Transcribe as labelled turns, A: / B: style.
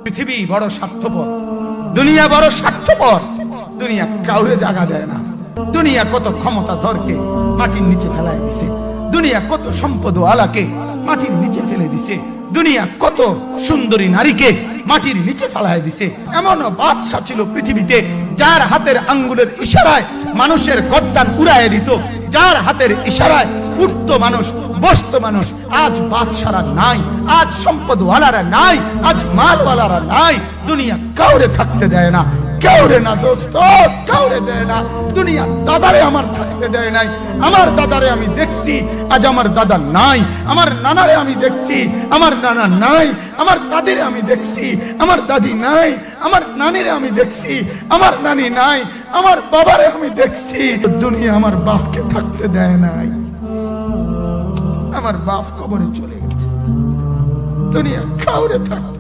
A: পৃথিবী বড় স্বার্থপর, দুনিয়া বড় স্বার্থপর। দুনিয়া কাউরে জায়গা দেয় না। দুনিয়া কত ক্ষমতাধরকে মাটির নিচে ফেলায় দিছে, দুনিয়া কত সম্পদ আলাকে মাটির নিচে ফেলে দিছে, দুনিয়া কত সুন্দরী নারীকে মাটির নিচে ফেলায় দিছে। এমনও বাদশা ছিল পৃথিবীতে যার হাতের আঙ্গুলের ইশারায় মানুষের গর্দান উড়ায় দিত, যার হাতের ইশারায় উঠতো মানুষ, বসতো মানুষ। আজ বাদশারা নাই, আজ সম্পদওয়ালারা নাই, আজ মালওয়ালারা নাই। দুনিয়া কাউরে থাকতে দেয় না, কাউরে না দোস্ত, কাউরে দেয় না। দুনিয়া দাদারে আমার থাকতে দেয় নাই। আমার দাদারে আমি দেখছি, আজ আমার দাদা নাই। আমার নানারে আমি দেখছি, আমার নানা নাই। আমার দাদিরে আমি দেখছি, আমার দাদি নাই। আমার নানিরে আমি দেখছি, আমার নানি নাই। আমার বাবারে আমি দেখছি। দুনিয়া আমার বাপকে থাকতে দেয় নাই। আমার বাপ কবরে চলে গেছে। দুনিয়া কাউরে থাকতে